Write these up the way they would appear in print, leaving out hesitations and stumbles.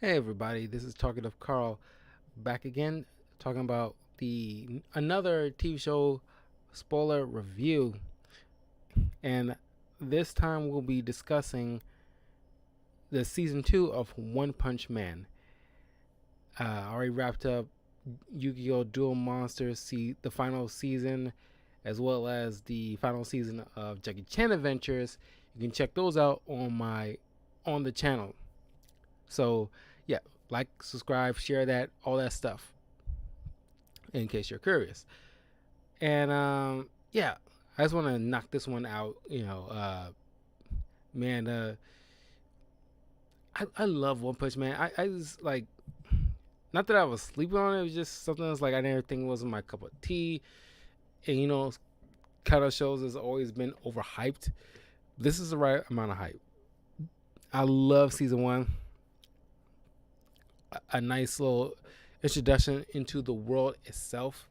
Hey everybody, this is Talkative Carl back again talking about the another TV show spoiler review, and this time we'll be discussing the season 2 of One Punch Man. I already wrapped up Yu-Gi-Oh! Duel Monsters, the final season, as well as the final season of Jackie Chan Adventures. You can check those out on the channel. So yeah, like, subscribe, share that, all that stuff, in case you're curious. And yeah, I just want to knock this one out. Man, I love One Punch Man. I just like, not that I was sleeping on it. It was just something that's like I never think was my cup of tea. And kind of shows has always been overhyped. This is the right amount of hype. I love season one. A nice little introduction into the world itself.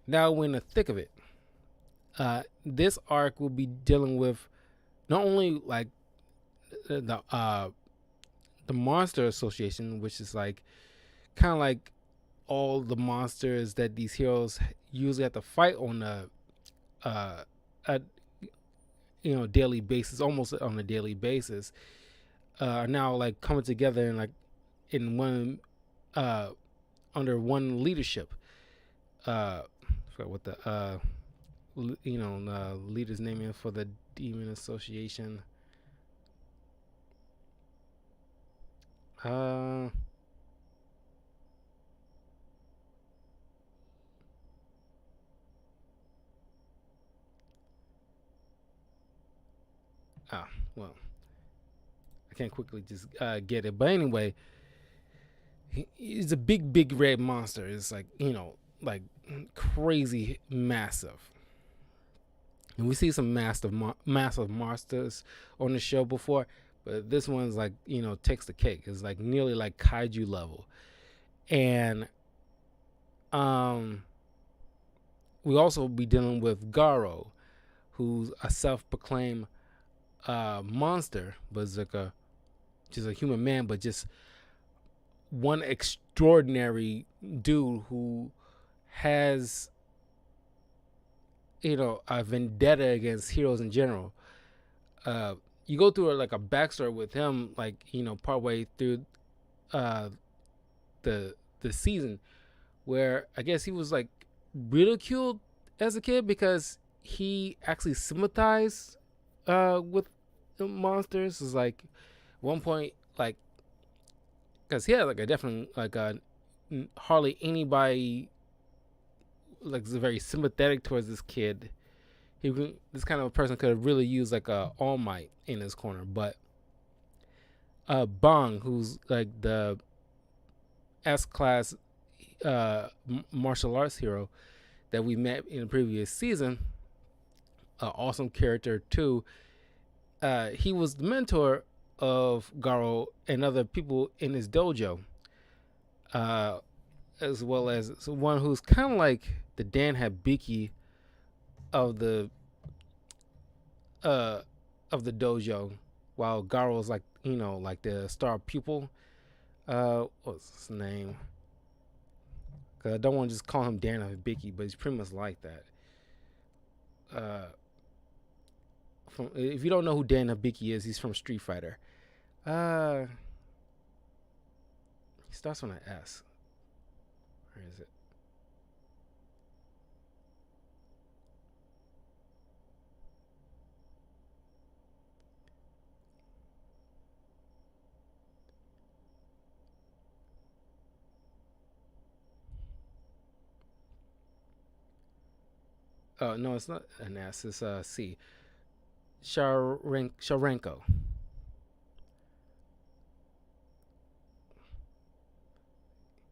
Now we're in the thick of it. This arc will be dealing with not only like the Monster Association, which is like kind of like all the monsters that these heroes usually have to fight on a daily basis, almost on a daily basis, are now like coming together and like in one under one leadership. I forgot what the leader's name is for the Demon Association. Uh, well, I can't quickly just get it, but anyway, he's a big red monster. It's like like crazy massive. And we see some massive monsters on the show before, but this one's like takes the cake. It's like nearly like kaiju level, and we also be dealing with Garo, who's a self-proclaimed monster, but just a human man, but just one extraordinary dude who has a vendetta against heroes in general. You go through like a backstory with him, like partway through uh, the season, where I guess he was like ridiculed as a kid because he actually sympathized with the monsters. Is like one point, like, because he had like a definitely like a hardly anybody like is very sympathetic towards this kid. This kind of a person could have really used like a All Might in his corner, but Bong, who's like the S class martial arts hero that we met in the previous season, awesome character too. He was the mentor of Garo and other people in his dojo, as well as one who's kind of like the Dan Habiki of the uh of the dojo, while Garo's like like the star pupil. What's his name? Cause I don't want to just call him Dan Habiki, but he's pretty much like that. If you don't know who Dan Habiki is, he's from Street Fighter. Uh, he starts on an S. Where is it? Oh no, it's not an S. It's a C. Sorenko.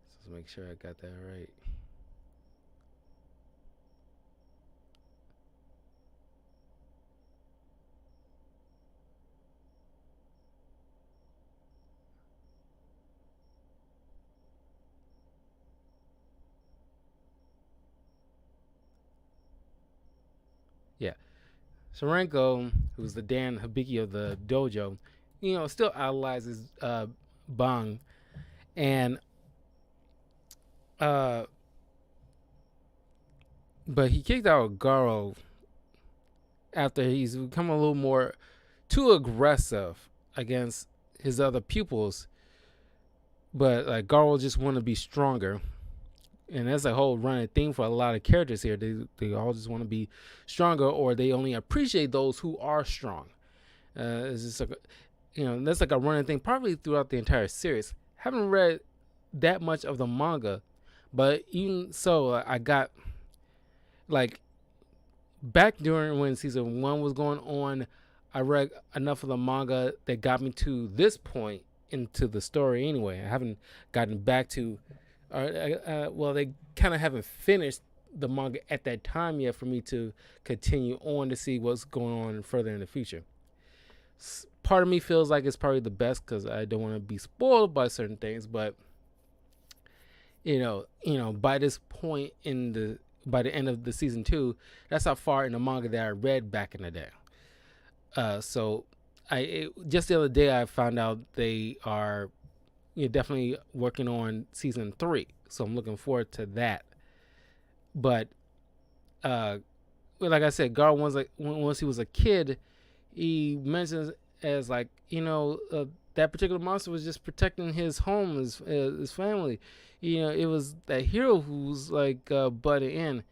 Let's make sure I got that right. Yeah, Sorenko, who's the Dan Habiki of the dojo, still idolizes Bang, And uh, but he kicked out Garo after he's become a little more too aggressive against his other pupils. But like Garo just want to be stronger, and that's a whole running theme for a lot of characters here. They all just want to be stronger, or they only appreciate those who are strong. It's just like that's like a running thing probably throughout the entire series. Haven't read that much of the manga, but even so, I got like back during when season 1 was going on, I read enough of the manga that got me to this point into the story. Anyway, I haven't gotten back to. Well, they kind of haven't finished the manga at that time yet for me to continue on to see what's going on further in the future. Part of me feels like it's probably the best because I don't want to be spoiled by certain things, but by this point by the end of the season 2, that's how far in the manga that I read back in the day. So just the other day I found out they are definitely working on season 3, so I'm looking forward to that. But like I said, Gar once he was a kid, he mentions as like that particular monster was just protecting his home, his family. It was that hero who's like butted in,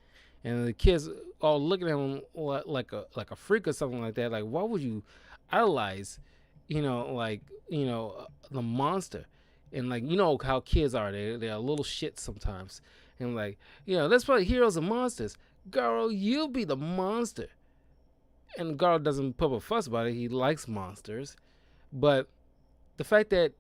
and the kids all looking at him like a freak or something like that. Like, why would you idolize, the monster? And like how kids are, they're a little shit sometimes. And like that's probably heroes and monsters. Garo, you be the monster. And Garo doesn't put up a fuss about it. He likes monsters, but the fact that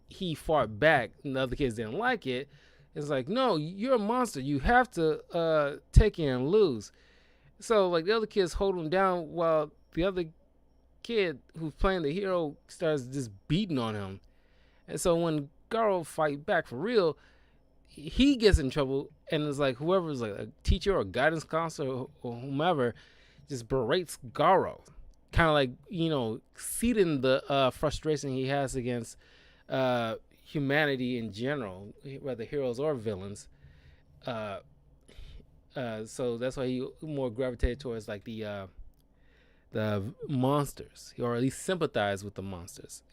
he fought back and the other kids didn't like it, it's like, no, you're a monster. You have to take it and lose. So like the other kids hold him down while the other kid who's playing the hero starts just beating on him. And so when Garo fight back for real, he gets in trouble, and it's like whoever's like a teacher or a guidance counselor or whomever just berates Garo, kind of like seeding the frustration he has against humanity in general, whether heroes or villains. So that's why he more gravitated towards like the monsters, or at least sympathize with the monsters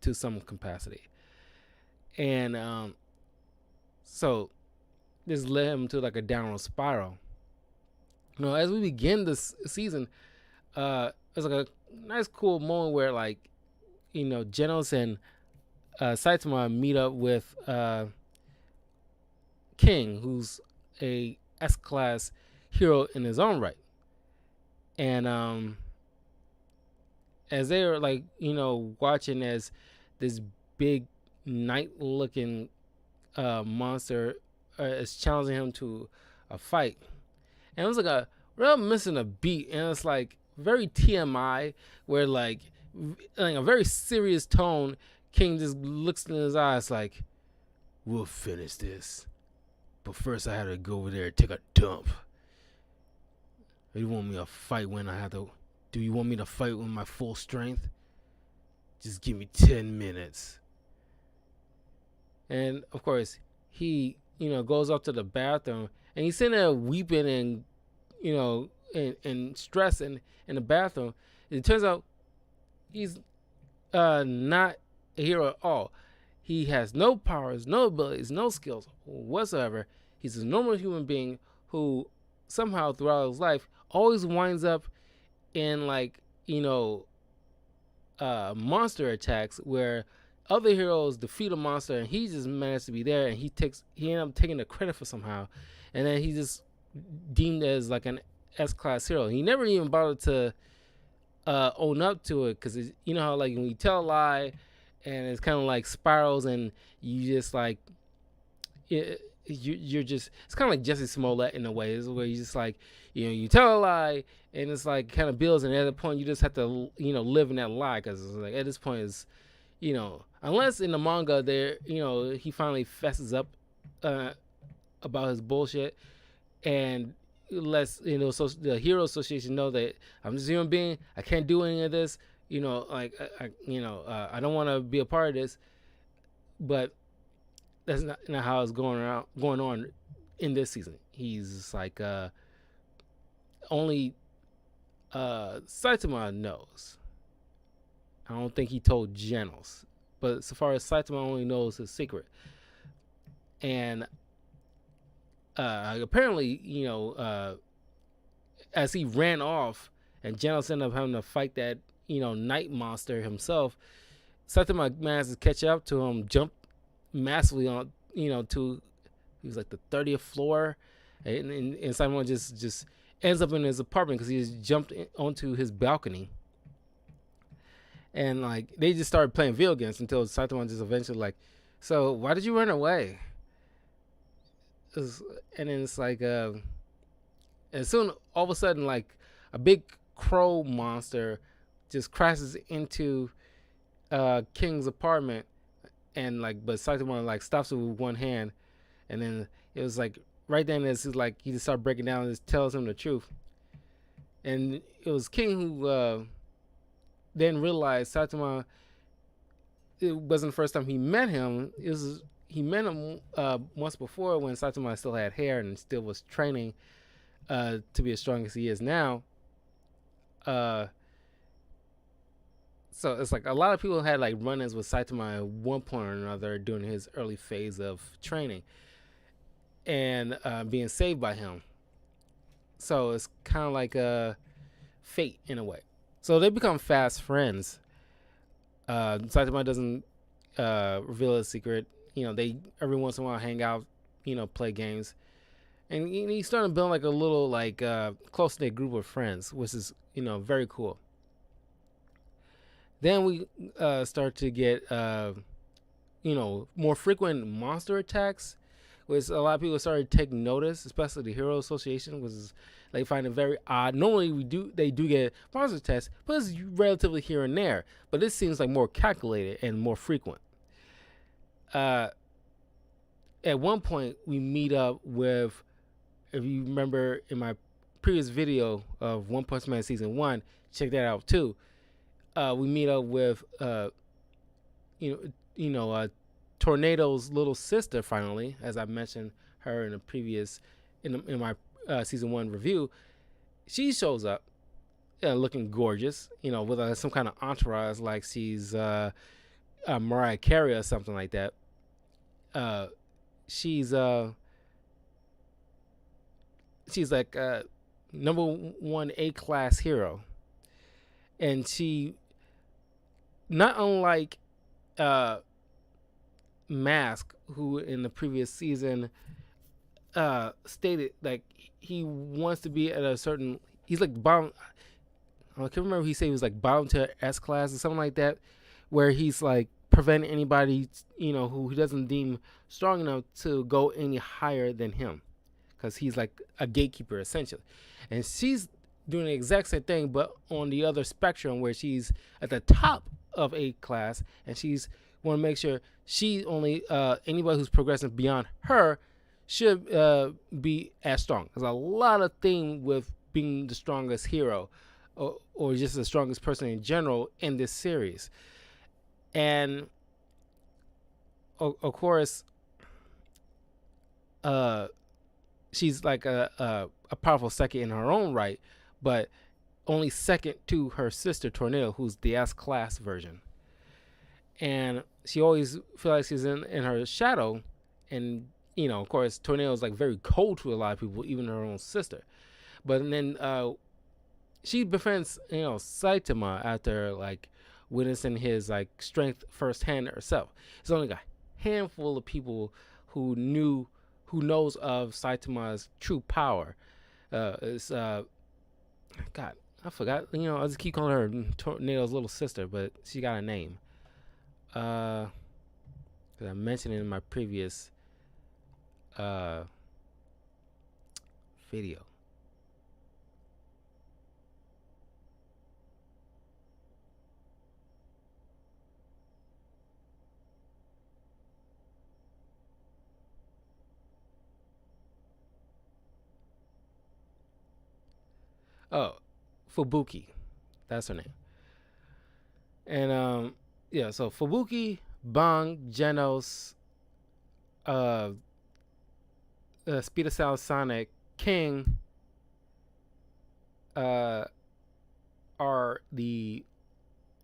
to some capacity. And so this led him to like a downward spiral. As we begin this season, there's like a nice cool moment where like Genos and Saitama meet up with King, who's a S-class hero in his own right. And as they are like watching as this big knight-looking monster is challenging him to a fight, and it was like a real missing a beat, and it's like very TMI, where like a very serious tone. King just looks in his eyes like, "We'll finish this, but first I had to go over there and take a dump. You want me to fight when I have to? Do you want me to fight with my full strength? Just give me 10 minutes." And of course, he goes up to the bathroom, and he's sitting there weeping and and stress in the bathroom. It turns out he's not a hero at all. He has no powers, no abilities, no skills whatsoever. He's a normal human being who somehow throughout his life always winds up in like monster attacks where other heroes defeat a monster and he just managed to be there, and he ended up taking the credit for somehow, and then he's just deemed as like an S-class hero. He never even bothered to own up to it, because how like when you tell a lie and it's kind of like spirals, and you just like you're just, it's kind of like Jesse Smollett in a way. It's where you just like you tell a lie and it's like kind of builds, and at that point you just have to live in that lie, because it's like at this point is unless in the manga there he finally fesses up about his bullshit, and lets so the Hero Association know that I'm just a human being, I can't do any of this, I don't want to be a part of this. but that's not how it's going on in this season. He's like only Saitama knows. I don't think he told Genos, but so far as Saitama only knows his secret, and apparently, as he ran off, and Genos ended up having to fight that night monster himself. Saitama managed to catch up to him, jump massively on to he was like the 30th floor, and Saitama just ends up in his apartment because he just jumped onto his balcony. And like they just started playing video games until Saitama just eventually like, so why did you run away? And then it's like, and soon all of a sudden like a big crow monster just crashes into King's apartment, and like but Saitama like stops it with one hand, and then it was like right then it's like he just started breaking down and just tells him the truth, and it was King who then realized Saitama. It wasn't the first time he met him. He met him once before when Saitama still had hair and still was training to be as strong as he is now. Uh, so it's like a lot of people had like run-ins with Saitama at one point or another during his early phase of training and being saved by him. So it's kind of like a fate in a way. So they become fast friends. Saitama doesn't reveal his secret. They every once in a while hang out, play games, and he's starting to build like a little like close knit group of friends, which is very cool. Then we start to get more frequent monster attacks, which a lot of people started taking notice, especially the Hero Association, which is they find it very odd. Normally they do get monster attacks, but it's relatively here and there. But this seems like more calculated and more frequent. At one point we meet up with, if you remember in my previous video of One Punch Man season 1, check that out too. We meet up with Tornado's little sister finally, as I mentioned her in a previous in my season 1 review. She shows up looking gorgeous, with some kind of entourage, like she's Mariah Carey or something like that. She's like number 1 A-class hero, and she, not unlike Mask, who in the previous season stated like he wants to be at a certain, he's like bottom, I can't remember, he said he was like bottom to S class or something like that, where he's like preventing anybody who he doesn't deem strong enough to go any higher than him, because he's like a gatekeeper essentially. And she's doing the exact same thing, but on the other spectrum, where she's at the top of A class, and she's want to make sure she only anybody who's progressing beyond her should be as strong. There's a lot of thing with being the strongest hero, or just the strongest person in general in this series. And of course, she's like a powerful second in her own right, but only second to her sister Tornado, who's the S class version. And she always feels like she's in her shadow, and of course, Tornado is like very cold to a lot of people, even her own sister. But then she befriends Saitama after like witnessing his like strength firsthand herself. There's only a handful of people who knows of Saitama's true power. It's God, I forgot. I just keep calling her Tornado's little sister, but she got a name. I mentioned it in my previous video. Oh, Fubuki, that's her name. And yeah, so Fubuki Bang, Genos, uh, Speed of Sound Sonic, King, uh, are the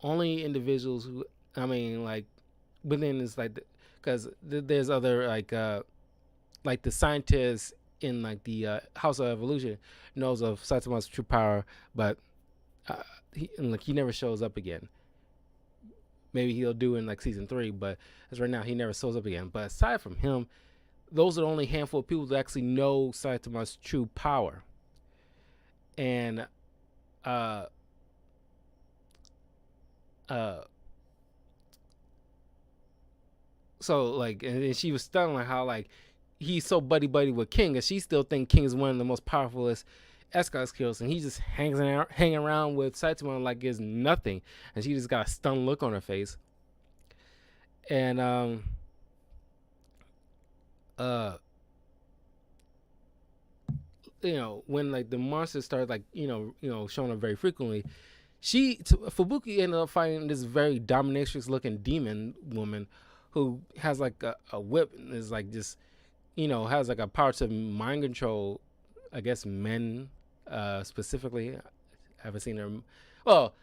only individuals who, I mean, like, within is like, because there's other like the scientists in like the House of Evolution knows of Saitama's true power, but he never shows up again. Maybe he'll do in like season 3, but as right now he never shows up again. But aside from him, those are the only handful of people that actually know Saitama's true power. And uh uh so like, and she was stunned like how like he's so buddy buddy with King, and she still think King is one of the most powerfulest Escort skills, and he just hanging around with Saitama like it's nothing, and she just got a stunned look on her face. And uh when like the monsters start like showing up very frequently, Fubuki ended up fighting this very dominatrix looking demon woman who has like a whip and is like just has like a power to mind control, I guess, men specifically. I haven't seen her. Well,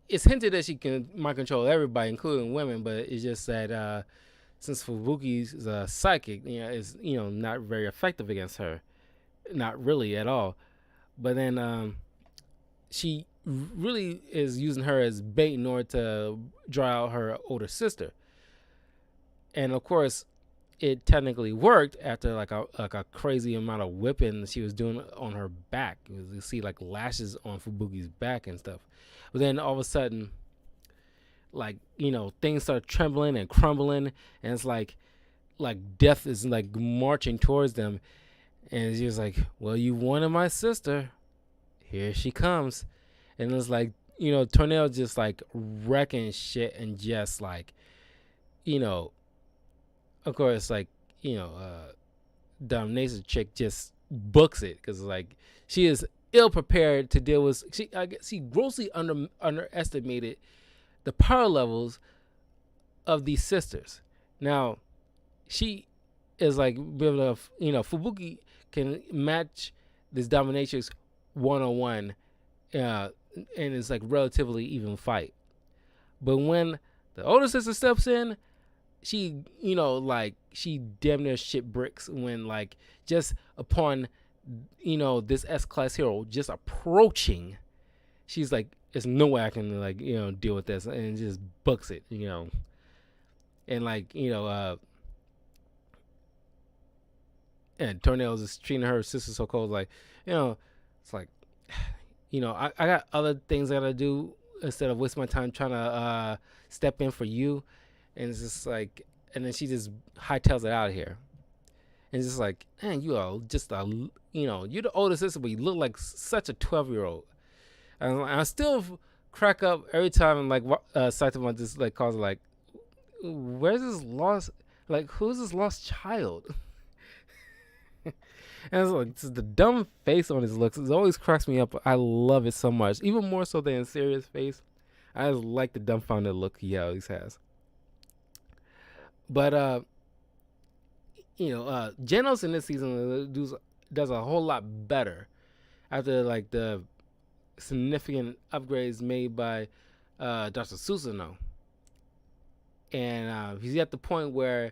it's hinted that she can mind control everybody, including women, but it's just that since Fubuki's a psychic, is not very effective against her, not really at all. But then she really is using her as bait in order to draw out her older sister, and of course it technically worked after like a crazy amount of whipping she was doing on her back. You see like lashes on Fubuki's back and stuff. But then all of a sudden, like things start trembling and crumbling, and it's like death is like marching towards them, and she was like, "Well, you wanted my sister. Here she comes." And it's like Tornado just like wrecking shit and just like of course, like domination chick just books it because like she is ill prepared to deal with. She grossly underestimated the power levels of these sisters. Now, she is like Fubuki can match this dominatrix 1-on-1, and it's like relatively even fight. But when the older sister steps in, she she damn near shit bricks when like just upon this S-class hero just approaching, she's like, there's no way I can like deal with this, and just books it, and like and Tornado's just treating her sister so cold, like it's like I got other things I gotta do instead of wasting my time trying to step in for you. And it's just like, and then she just hightails it out of here. And it's just like, man, you are just you're the older sister, but you look like such a 12-year-old. And I still crack up every time, and like Saitama just like calls her like, where's this lost, like who's this lost child? And it's like, just the dumb face on his looks, it always cracks me up. I love it so much, even more so than serious face. I just like the dumbfounded look he always has. But Genos in this season does a whole lot better after like the significant upgrades made by Dr. Susanoo. And he's at the point where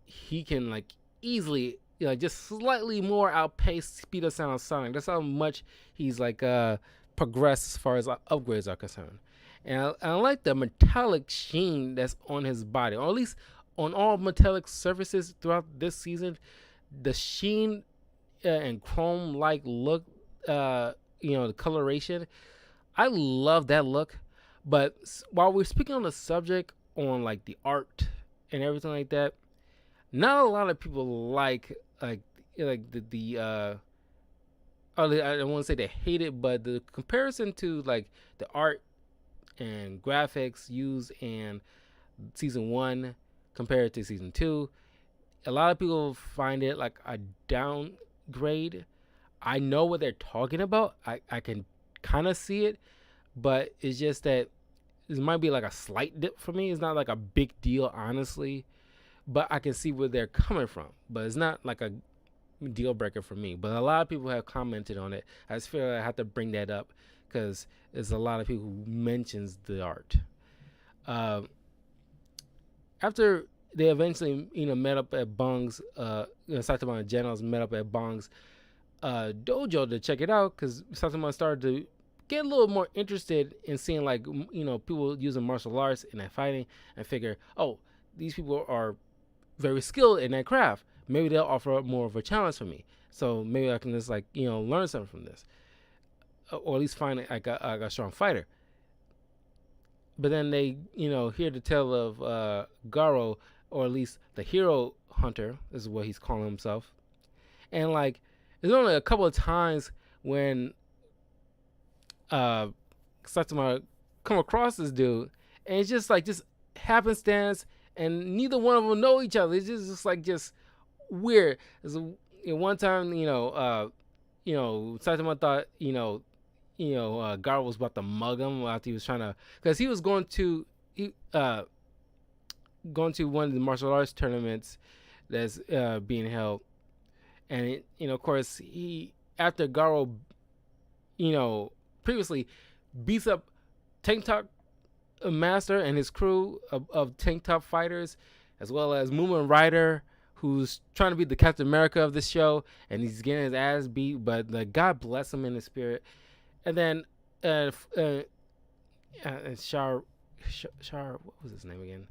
he can like easily just slightly more outpace Speed of Sound Sonic. That's how much he's like progressed as far as upgrades are concerned. And I like the metallic sheen that's on his body, or at least on all metallic surfaces throughout this season. The sheen and chrome-like look, the coloration, I love that look. But while we're speaking on the subject on like the art and everything like that, not a lot of people like the I don't want to say they hate it, but the comparison to like the art and graphics used in season 1 compared to season 2, a lot of people find it like a downgrade. I know what they're talking about. I can kind of see it, but it's just that it might be like a slight dip for me. It's not like a big deal, honestly, but I can see where they're coming from. But it's not like a deal breaker for me. But a lot of people have commented on it. I just feel like I have to bring that up because there's a lot of people who mentions the art. Uh, After they eventually, met up at Bong's, Saitama and Genos met up at Bong's dojo to check it out because Saitama started to get a little more interested in seeing like people using martial arts and that fighting, and figure, oh, these people are very skilled in that craft. Maybe they'll offer up more of a challenge for me. So maybe I can just learn something from this, or at least find like a strong fighter. But then they hear the tale of Garo, or at least the hero hunter is what he's calling himself, and like there's only a couple of times when Satsuma come across this dude, and it's just like just happenstance, and neither one of them know each other. It's just weird. One time, Satsuma thought, Garo was about to mug him after he was trying to, because he was going to one of the martial arts tournaments that's being held, and of course he, after Garo, previously beats up Tank Top Master and his crew of Tank Top fighters, as well as Moomin Rider, who's trying to be the Captain America of this show, and he's getting his ass beat, but God bless him in the spirit. And then Shar, what was his name again?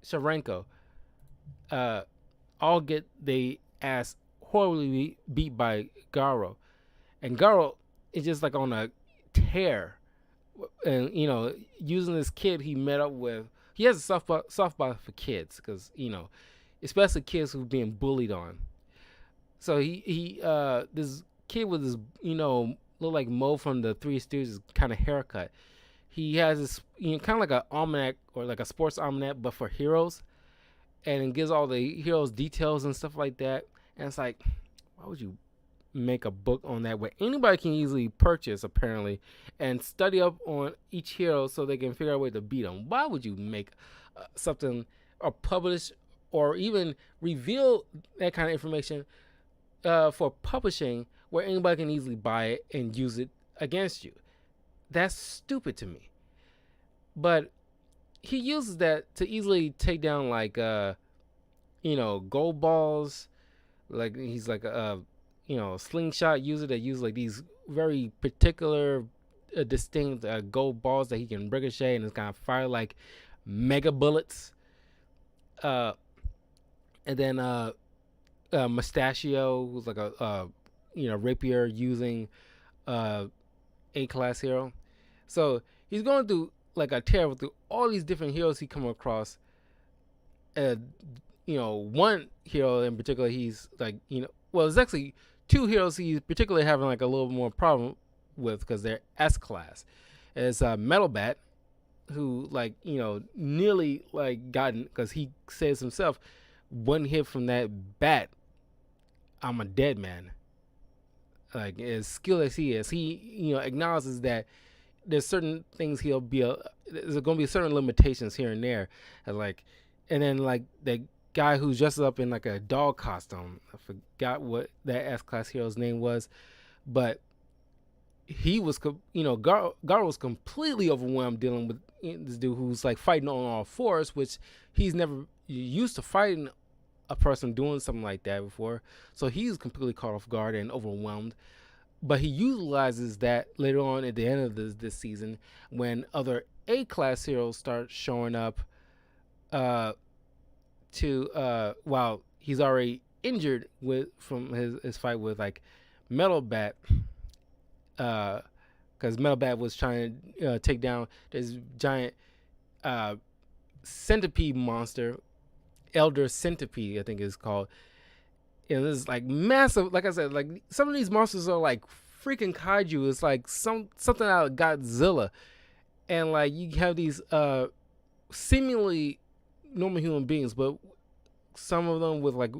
Sorenko. All get they ass horribly beat by Garo, and Garo is just like on a tear, and using this kid he met up with. He has a soft spot for kids, because especially kids who've been bullied on. So he this kid with this look like Mo from the Three Stooges kind of haircut. He has this kind of like an almanac, or like a sports almanac, but for heroes, and it gives all the heroes details and stuff like that. And it's like, why would you make a book on that where anybody can easily purchase, apparently, and study up on each hero so they can figure out a way to beat them? Why would you make something, or publish, or even reveal that kind of information for publishing, where anybody can easily buy it and use it against you? That's stupid to me. But he uses that to easily take down like gold balls. Like he's like a slingshot user that uses like these very particular distinct gold balls that he can ricochet, and it's kind of fire like mega bullets. And then Mustachio, who's like a rapier using A-class hero. So he's going through like a tear through all these different heroes he come across. One hero in particular, he's like, well, there's actually two heroes he's particularly having like a little more problem with, because they're S-class. It's Metal Bat, who like, nearly like gotten, because he says himself, one hit from that bat, I'm a dead man. Like, as skilled as he is, he acknowledges that there's certain things there's going to be certain limitations here and there, and then like the guy who's dressed up in like a dog costume, I forgot what that S-class hero's name was, but he was Garo was completely overwhelmed dealing with this dude who's like fighting on all fours, which he's never used to fighting a person doing something like that before. So he's completely caught off guard and overwhelmed. But he utilizes that later on at the end of this season, when other A-class heroes start showing up while he's already injured from his fight with like Metal Bat, because Metal Bat was trying to take down this giant centipede monster, Elder Centipede, I think it's called. This is like massive. Like I said, like some of these monsters are like freaking kaiju. It's like something out of Godzilla, and like you have these seemingly normal human beings, but some of them with like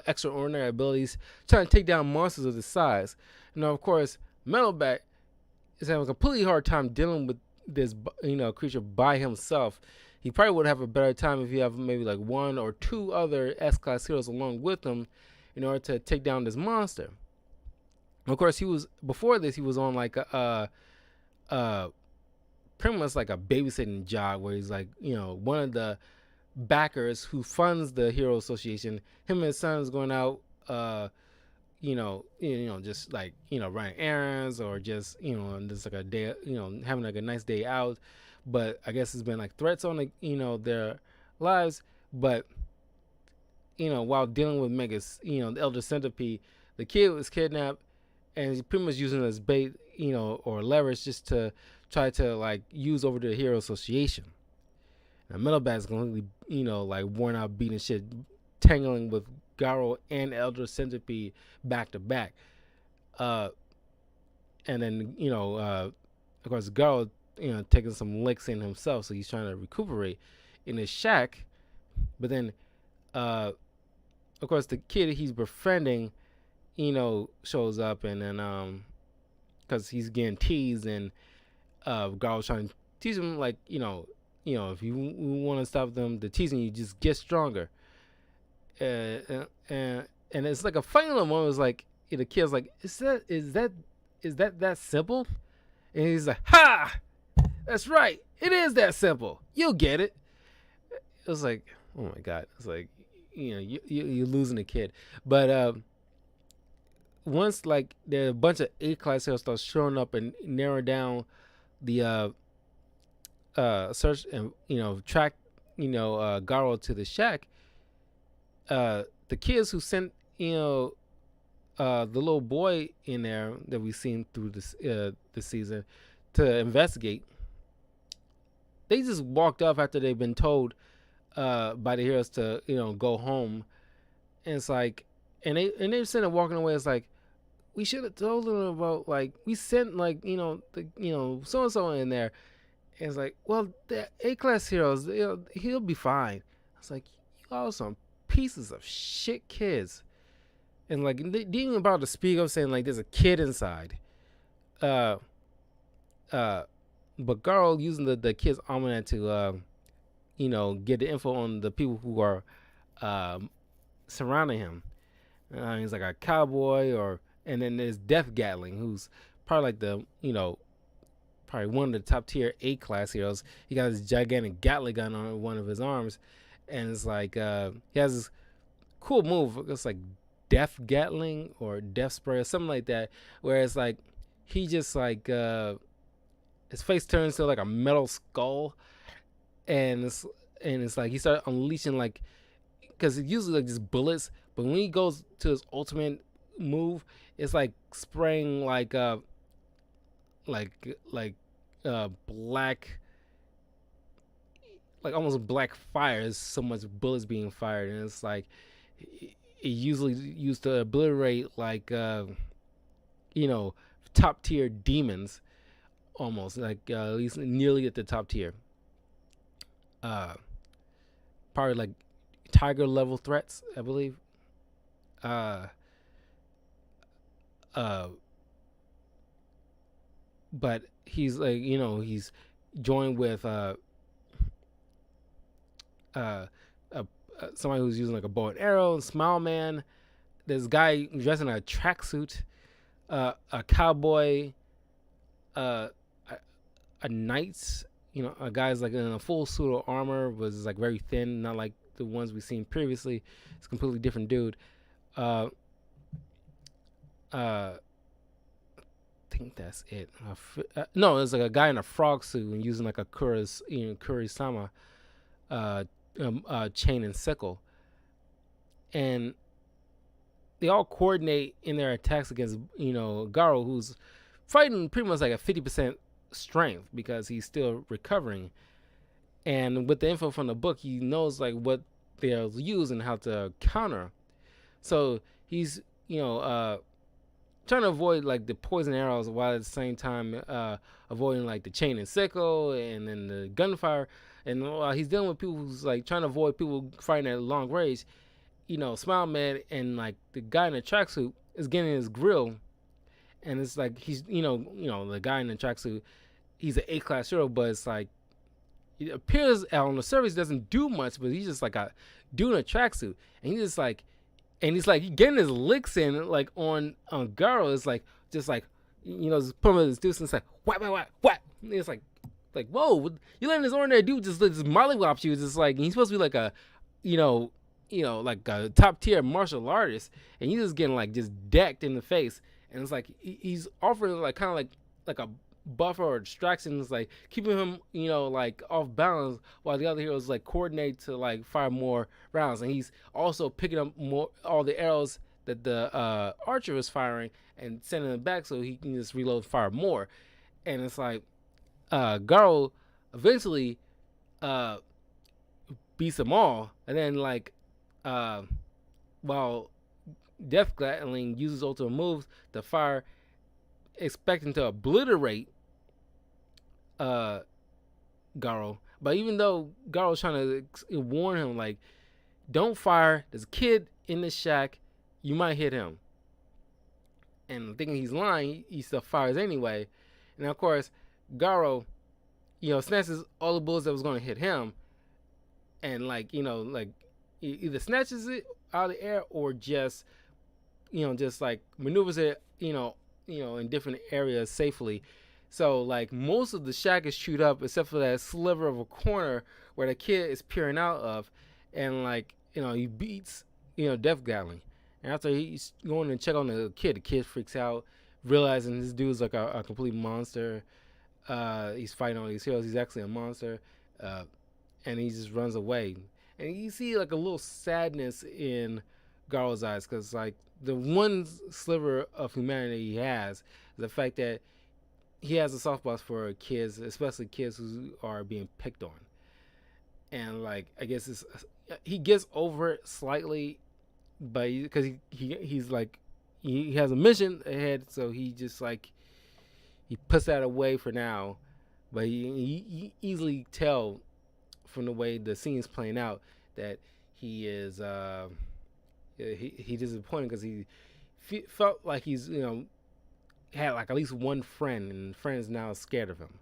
extraordinary abilities, trying to take down monsters of this size. Of course, Metalback is having a completely hard time dealing with this creature by himself. He probably would have a better time if you have maybe like one or two other S-class heroes along with him in order to take down this monster. Of course, he was on like a pretty much like a babysitting job where he's like one of the backers who funds the Hero Association. Him and his son is going out just like running errands or just just like a day, having like a nice day out. But I guess there's been like threats on their lives. But while dealing with Megas, the Elder Centipede, the kid was kidnapped, and he's pretty much using it as bait, or leverage just to try to like use over the Hero Association. Now Metalback's completely, like worn out, beating shit, tangling with Garo and Elder Centipede back to back. And then of course Garo taking some licks in himself, so he's trying to recuperate in his shack. But then of course the kid he's befriending shows up, and then because he's getting teased, and Garo's trying to teach him like if you want to stop them the teasing, you just get stronger. And it's like a funny little moment. It's like the kid's like, is that simple? And he's like, ha, that's right, it is that simple, you'll get it. It was like, oh my god, it's like you're losing a kid. But once like there are a bunch of A-class heroes start showing up and narrow down the search and track Garo to the shack, the kids who sent the little boy in there that we've seen through this season to investigate, they just walked off after they've been told by the heroes to go home. And it's like, and they're sitting there walking away. It's like, we should have told them about, like, we sent like so and so in there. And it's like, well, the A-class heroes, he'll be fine. It's like, you all some pieces of shit kids. And like, they didn't even about to speak up saying like there's a kid inside. But Garo using the kid's almanac to get the info on the people who are surrounding him. He's like a cowboy, and then there's Death Gatling, who's probably like the probably one of the top tier A-class heroes. He got this gigantic Gatling gun on one of his arms, and it's like he has this cool move. It's like Death Gatling or Death Spray or something like that, where it's like he just like his face turns to like a metal skull, and it's like he started unleashing, like, because it's usually like just bullets, but when he goes to his ultimate move, it's like spraying like black, like almost black fire. There's so much bullets being fired, and it's like it usually used to obliterate like top tier demons, almost like at least nearly at the top tier. Probably like tiger level threats, I believe. But he's like, he's joined with somebody who's using like a bow and arrow, and Smile Man. This guy dressed in a tracksuit, a cowboy, a knight. A guy's like in a full suit of armor, was like very thin, not like the ones we've seen previously. It's a completely different dude. I think that's it. No, it's like a guy in a frog suit and using like a Kurisama chain and sickle, and they all coordinate in their attacks against Garo, who's fighting pretty much like a 50% strength because he's still recovering. And with the info from the book, he knows like what they'll use and how to counter. So he's trying to avoid like the poison arrows, while at the same time avoiding like the chain and sickle and then the gunfire. And while he's dealing with people who's like trying to avoid people fighting at long range, Smile Man and like the guy in the tracksuit is getting his grill, and it's like he's the guy in the tracksuit, he's an A-class hero, but it's like it appears on the surface doesn't do much, but he's just like a dude in a tracksuit, and he's like getting his licks in like on Garo. It's like just like just put him in his deuce, and it's like what? And it's like whoa, you letting this ordinary dude just mollywops you? It's just like he's supposed to be like a like a top tier martial artist, and he's just getting like just decked in the face, and it's like he's offering like kind of like a buffer or distraction, is like keeping him like off balance, while the other heroes like coordinate to like fire more rounds, and he's also picking up more all the arrows that the archer is firing and sending them back so he can just reload, fire more. And it's like Garo eventually beats them all, and then like while Death Gatling uses ultimate moves to fire, expecting to obliterate Garo. But even though Garo's trying to warn him, like, don't fire, there's a kid in the shack, you might hit him. And thinking he's lying, he still fires anyway. And of course, Garo, snatches all the bullets that was going to hit him, and like either snatches it out of the air or just just like maneuvers it in different areas safely. So like most of the shack is chewed up except for that sliver of a corner where the kid is peering out of, and like he beats Death Gatling. And after he's going to check on the kid freaks out, realizing this dude's like a complete monster. He's fighting all these heroes, he's actually a monster, and he just runs away. And you see like a little sadness in Garo's eyes, because like the one sliver of humanity he has is the fact that he has a soft spot for kids, especially kids who are being picked on. And like I guess he gets over it slightly, but because he's like he has a mission ahead, so he just like he puts that away for now. But he easily tell from the way the scene's playing out that he is he disappointed, because he felt like he's had like at least one friend, and the friend is now scared of him,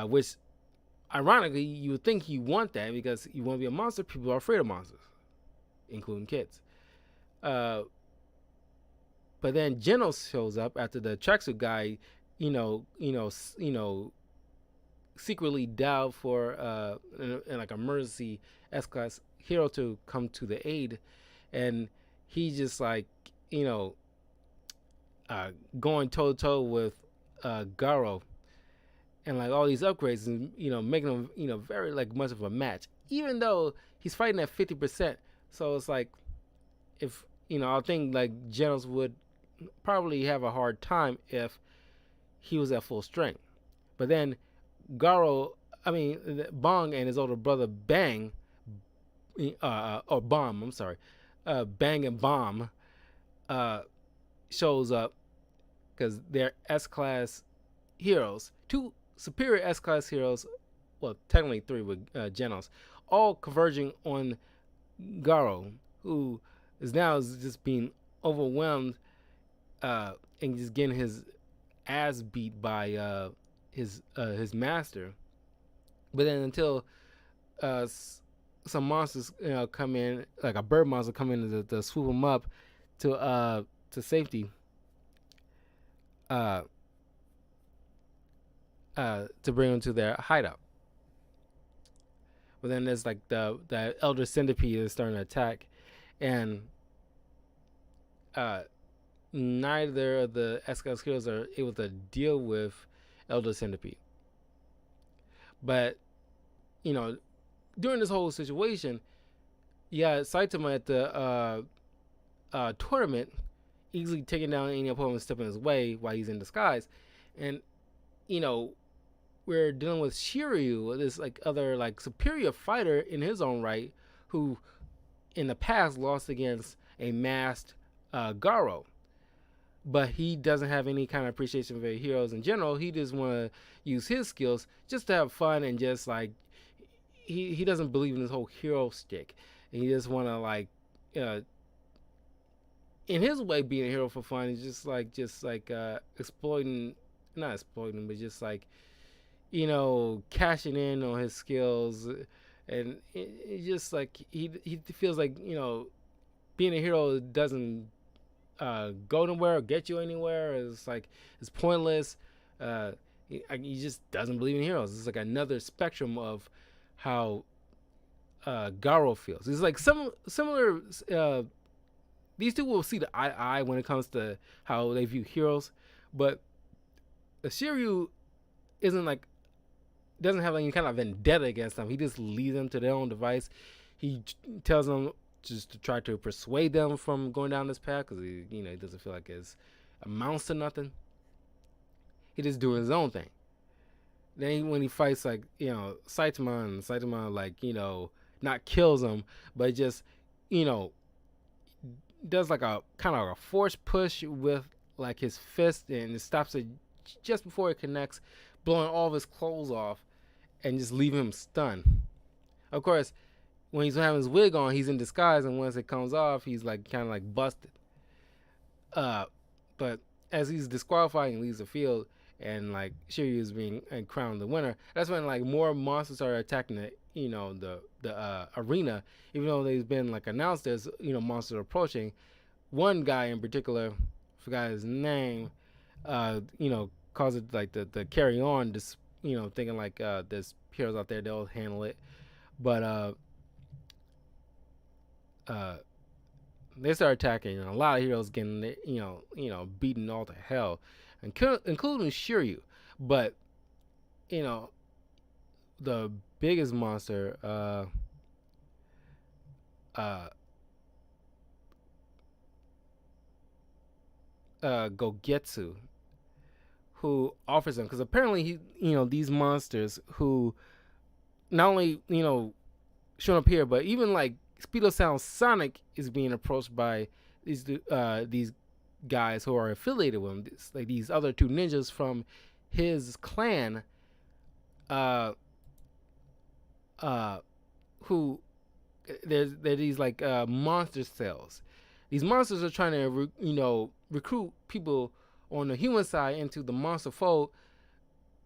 which ironically you would think you want that, because you want to be a monster, people are afraid of monsters, including kids. But then Genos shows up after the tracksuit guy secretly dialed for in like emergency S-class hero to come to the aid, and he just like going toe to toe with Garo, and like all these upgrades, and making him very like much of a match, even though he's fighting at 50%. So it's like if I think like Genos would probably have a hard time if he was at full strength. But then Bong and his older brother Bang, or Bomb, I'm sorry, Bang and Bomb, shows up, because they're S-class heroes, two superior S-class heroes, well, technically three with Genos, all converging on Garo, who is now just being overwhelmed and just getting his ass beat by his master. But then until some monsters come in, like a bird monster come in to swoop him up to safety, to bring them to their hideout. But then there's like the elder centipede is starting to attack, and neither of the S-class heroes are able to deal with elder centipede. But during this whole situation, Saitama at the tournament, easily taking down any opponent stepping his way while he's in disguise. And we're dealing with Shiryu, this like other like superior fighter in his own right, who in the past lost against a masked Garo. But he doesn't have any kind of appreciation for heroes in general. He just want to use his skills just to have fun, and just like he doesn't believe in this whole hero stick, and he just want to like, uh, in his way, being a hero for fun is just like exploiting, not exploiting, but just like cashing in on his skills, and it just like he feels like being a hero doesn't go nowhere or get you anywhere. It's like it's pointless. He just doesn't believe in heroes. It's like another spectrum of how Garo feels. It's like some similar. These two will see the eye to eye when it comes to how they view heroes, but Shiryu isn't like doesn't have any kind of vendetta against them. He just leads them to their own device. He tells them just to try to persuade them from going down this path because he doesn't feel like it amounts to nothing. He just doing his own thing. Then when he fights like Saitama, and Saitama like not kills him, but just you know does like a kind of a force push with like his fist, and it stops it just before it connects, blowing all of his clothes off and just leaving him stunned. Of course, when he's having his wig on, he's in disguise, and once it comes off, he's like kind of like busted. Uh, but as he's disqualified and leaves the field, and like Shiryu is being crowned the winner, that's when like more monsters are attacking the arena. Even though they've been like announced as monsters approaching, one guy in particular, forgot his name, caused it like the carry on, just thinking like there's heroes out there, they'll handle it, but uh they start attacking, and a lot of heroes getting beaten all to hell, including Shiryu. But you know the biggest monster, uh, Gogetsu, who offers them because apparently these monsters who not only showing up here, but even like Speedo Sound Sonic is being approached by these guys who are affiliated with him, like these other two ninjas from his clan, uh, uh, who they're these like monster cells. These monsters are trying to recruit people on the human side into the monster fold,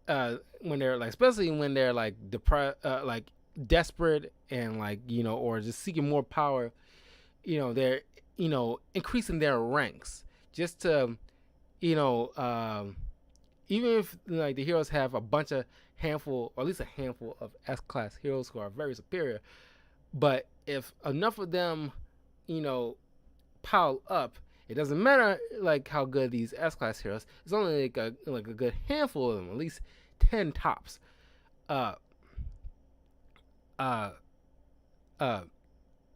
when they're like, especially when they're like depressed, like desperate, and like or just seeking more power. They're increasing their ranks just to you know even if like the heroes have a bunch of handful, or at least a handful of S class heroes who are very superior, but if enough of them you know pile up, it doesn't matter like how good these S class heroes. It's only like a good handful of them, at least 10 tops. Uh, uh, uh.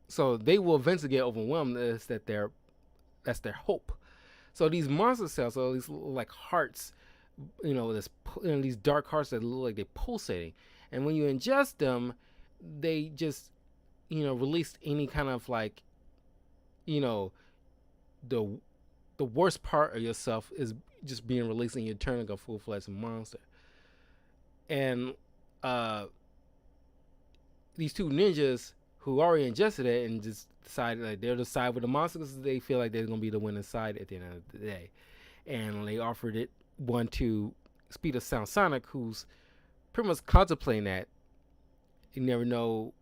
So they will eventually get overwhelmed. That's their hope. So these monster cells, so these like hearts, this these dark hearts that look like they're pulsating, and when you ingest them, they just release any kind of like you know the the worst part of yourself is just being released, and you turn like a full-fledged monster. And these two ninjas who already ingested it and just decided like they're the side with the monster because they feel like they're gonna be the winning side at the end of the day. And they offered it one to Speed of Sound Sonic, who's pretty much contemplating that. You never know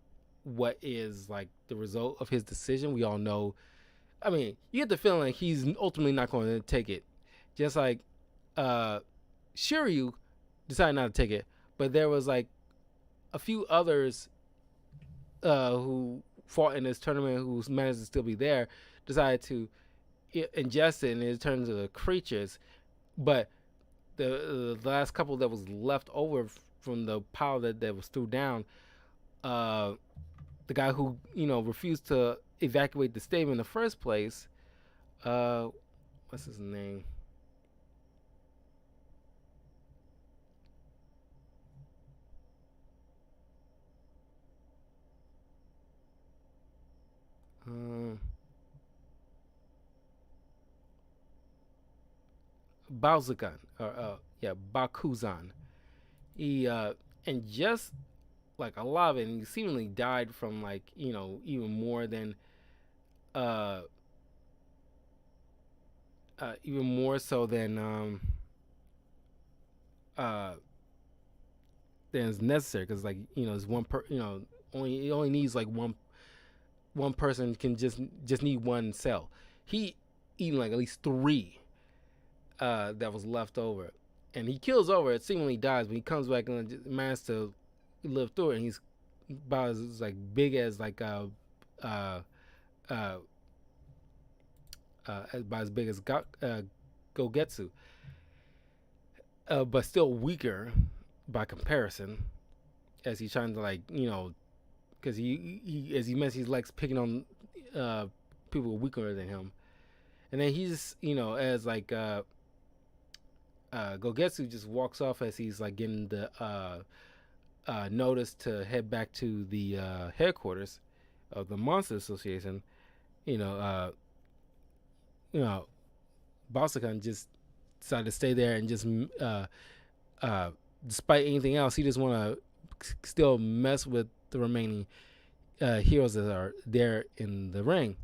what is like the result of his decision. We all know. I mean, you get the feeling like he's ultimately not going to take it. Just like uh, Shiryu decided not to take it, but there was like a few others who fought in this tournament who managed to still be there, decided to ingest it, and it turned into the creatures. But the last couple that was left over from the pile that was threw down, the guy who refused to evacuate the stadium in the first place, what's his name? Bakugan, or yeah, Bakuzan. He and just like a lot of it, and he seemingly died from like even more than uh even more so uh than is necessary, because like it's one per only it only needs like one person can just need one cell. He eating like at least three that was left over, and he kills over it, seemingly dies, but he comes back and just manages to live through it, and he's about as like big as like uh uh about as big as Gogetsu, but still weaker by comparison, as he's trying to like because he as he mentioned, he likes picking on uh people weaker than him, and then he's as like Gogetsu just walks off as he's like getting the notice to head back to the headquarters of the Monster Association. You know, uh, you know, Basakan just decided to stay there and just, uh, despite anything else, he just want to still mess with the remaining heroes that are there in the ring,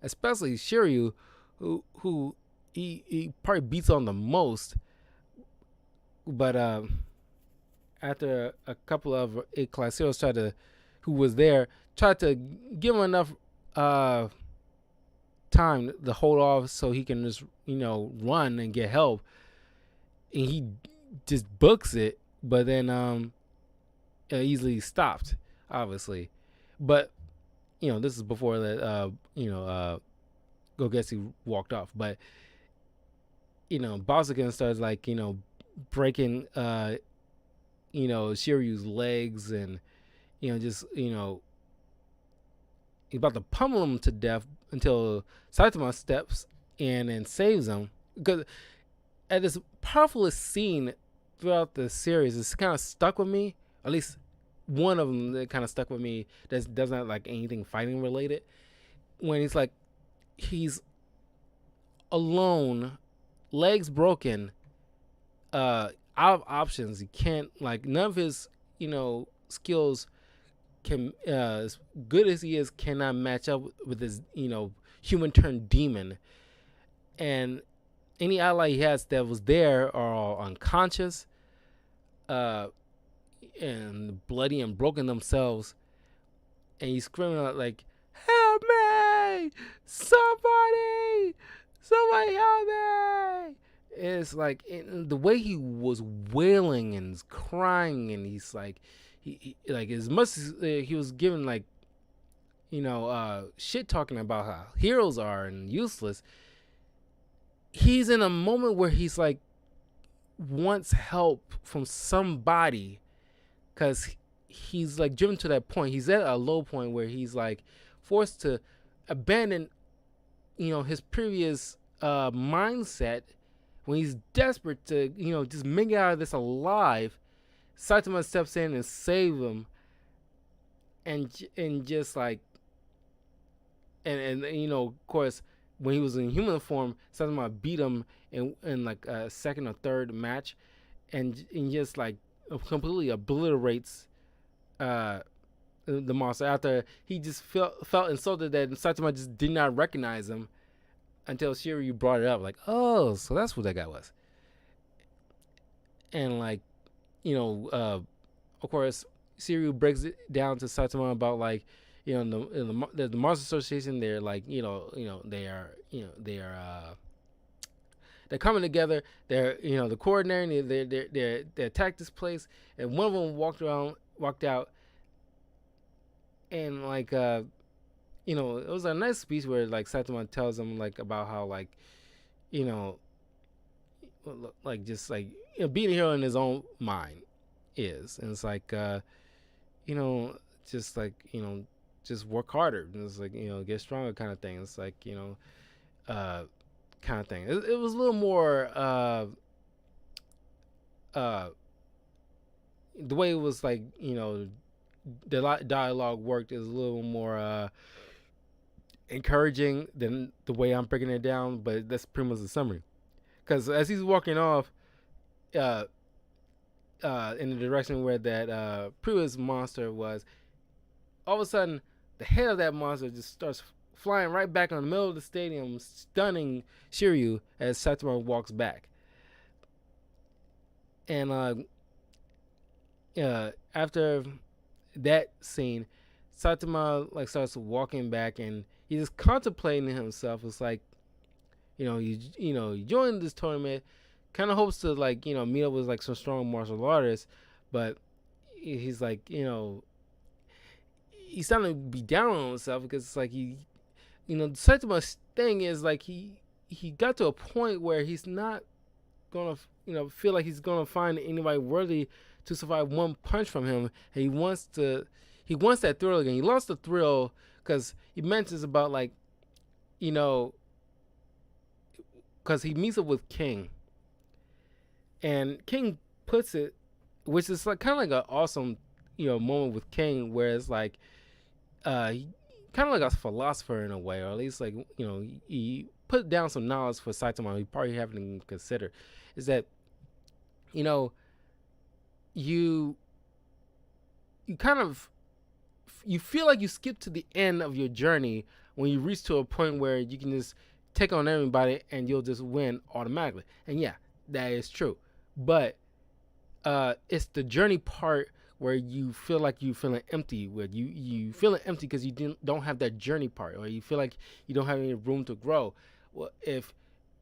especially Shiryu, who he probably beats on the most, but after a couple of A-class heroes who was there, tried to give him enough uh, time to hold off so he can just run and get help, and he just books it, but then easily stopped, obviously, but this is before that Gogetsu walked off, but Basuken starts like breaking Shiryu's legs, and just he's about to pummel him to death until Saitama steps in and saves him. Because at this powerfulest scene throughout the series, it's kind of stuck with me. At least one of them that kind of stuck with me that doesn't have like anything fighting related. When he's alone, legs broken, out of options. He can't like none of his skills can as good as he is cannot match up with his human turned demon, and any ally he has that was there are all unconscious, uh and bloody and broken themselves, and he's screaming out like, help me, somebody help me. It's like the way he was wailing and crying, and he's like he like as much as he was given like shit talking about how heroes are and useless, he's in a moment where he's like wants help from somebody, because he's like driven to that point. He's at a low point where he's like forced to abandon his previous mindset, when he's desperate to just make it out of this alive. Saitama steps in and save him, and just like and of course when he was in human form, Saitama beat him in like a second or third match, and just like completely obliterates the monster, after he just felt insulted that Saitama just did not recognize him until Shiryu brought it up, like, oh, so that's what that guy was. And like of course Shiryu breaks it down to Saitama about like the Monster Association. They're like they're coming together. They're the coordinating. They attacked this place, and one of them walked out, and like it was a nice speech where like Saitama tells them like about how like you know like just like being a hero in his own mind is, and it's like just like just work harder, and it's like get stronger kind of thing. It's like kind of thing. It was a little more the way it was like the dialogue worked is a little more encouraging than the way I'm breaking it down, but that's pretty much the summary. Because as he's walking off, uh, in the direction where that previous monster was. All of a sudden, the head of that monster just starts flying right back in the middle of the stadium, stunning Shiryu as Saitama walks back. And after that scene, Saitama like starts walking back, and he's just contemplating himself. It's like, you join this tournament, kind of hopes to like meet up with like some strong martial artists, but he's like he's starting to be down on himself because it's like Saitama's thing is like he got to a point where he's not gonna feel like he's gonna find anybody worthy to survive one punch from him. And he wants that thrill again. He lost the thrill because he mentions about like you know because he meets up with King, and King puts it, which is like kind of like an awesome moment with King, where it's like he kind of like a philosopher in a way, or at least like he put down some knowledge for Saitama he probably haven't even considered. Is that you you kind of you feel like you skip to the end of your journey when you reach to a point where you can just take on everybody and you'll just win automatically. And yeah, that is true. But it's the journey part where you feel like you're feeling empty, where you feeling empty because you don't have that journey part, or you feel like you don't have any room to grow. Well, if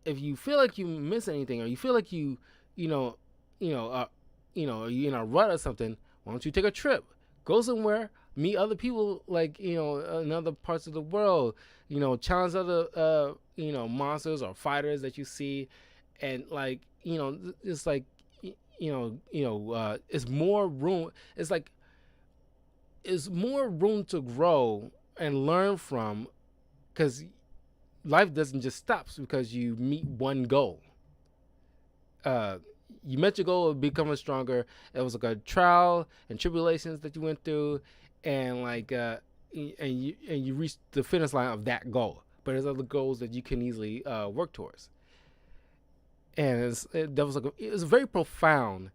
you feel like you miss anything, or you feel like you know you're in a rut or something, why don't you take a trip, go somewhere, meet other people like in other parts of the world, challenge other monsters or fighters that you see, and like it's like it's more room. It's like it's more room to grow and learn from, because life doesn't just stop because you meet one goal. You met your goal of becoming stronger. It was like a trial and tribulations that you went through, and like and you reached the finish line of that goal. But there's other goals that you can easily work towards. And that was like it was very profound,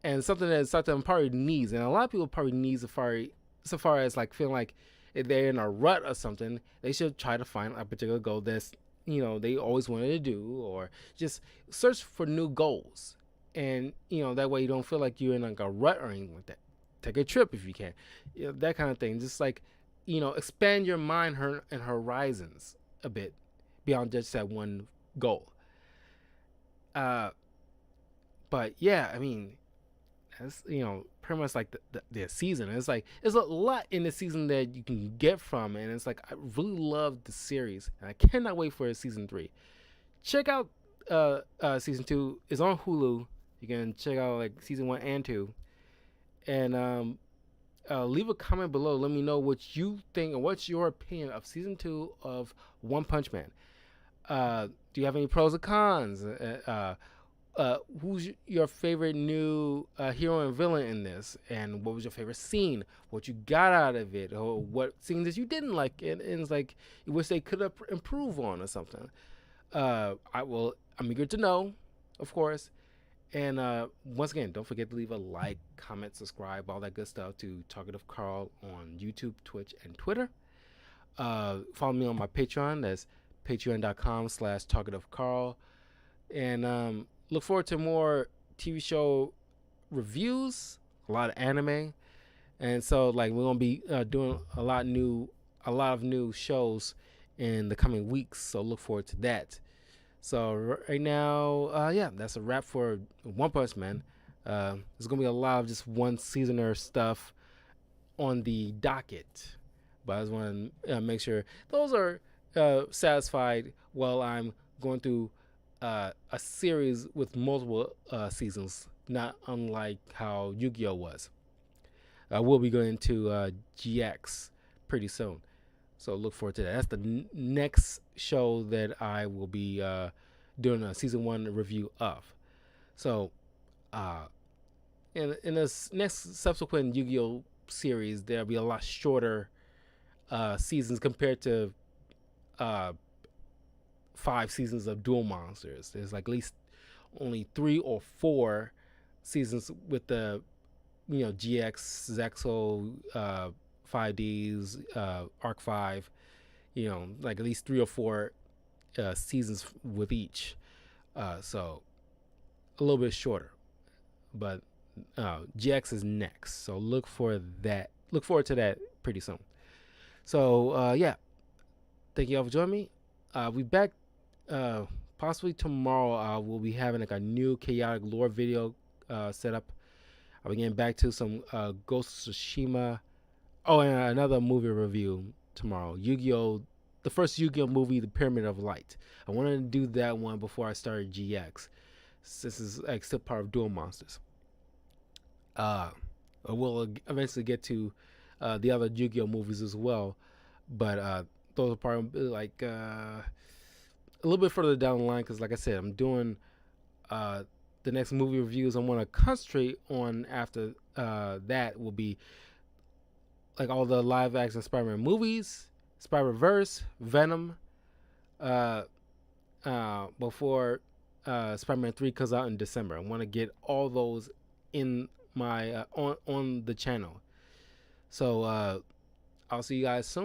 and something that Saitama probably needs, and a lot of people probably need so far as like feeling like if they're in a rut or something, they should try to find a particular goal that's they always wanted to do, or just search for new goals, and that way you don't feel like you're in like a rut or anything like that. Take a trip if you can, that kind of thing. Just like expand your mind and horizons a bit beyond just that one goal. Uh, but yeah, I mean, that's pretty much like the season. It's like there's a lot in the season that you can get from, and it's like I really love the series, and I cannot wait for season 3. Check out season 2 is on Hulu. You can check out like season 1 and 2, and leave a comment below. Let me know what you think and what's your opinion of season 2 of One Punch Man. Do you have any pros or cons? Who's your favorite new hero and villain in this, and what was your favorite scene? What you got out of it, or what scenes that you didn't like, and it's like you wish they could have improved on or something. I'm eager to know, of course. And once again, don't forget to leave a like, comment, subscribe, all that good stuff to Talkative Carl on YouTube, Twitch, and Twitter. Follow me on my Patreon. That's patreon.com/talkativecarl. And look forward to more TV show reviews, a lot of anime. And so like we're gonna be doing a lot of new shows in the coming weeks. So look forward to that. So right now, yeah, that's a wrap for One Punch Man. There's gonna be a lot of just one seasoner stuff on the docket, but I just want to make sure those are satisfied while I'm going through a series with multiple seasons, not unlike how Yu-Gi-Oh was. I will be going to GX pretty soon, so look forward to that. That's the next show that I will be doing a season 1 review of. So in this next subsequent Yu-Gi-Oh series, there'll be a lot shorter seasons compared to 5 seasons of Duel Monsters. There's like at least only 3 or 4 seasons with the GX, Zexo, 5Ds, Arc 5. Like at least 3 or 4 seasons with each. So a little bit shorter, but GX is next. So look for that. Look forward to that pretty soon. So yeah, thank you all for joining me. We'll be back possibly tomorrow. We'll be having like a new chaotic lore video set up. I'll be getting back to some Ghost of Tsushima. Oh, and another movie review tomorrow. Yu-Gi-Oh! The first Yu-Gi-Oh! Movie, The Pyramid of Light. I wanted to do that one before I started GX. This is like still part of Duel Monsters. We'll eventually get to the other Yu-Gi-Oh! Movies as well, but those are part of like a little bit further down the line because, like I said, I'm doing the next movie reviews I want to concentrate on after that will be like all the live action Spider-Man movies, Spider-Verse, Venom, before Spider-Man 3 comes out in December. I want to get all those in my on the channel. So I'll see you guys soon.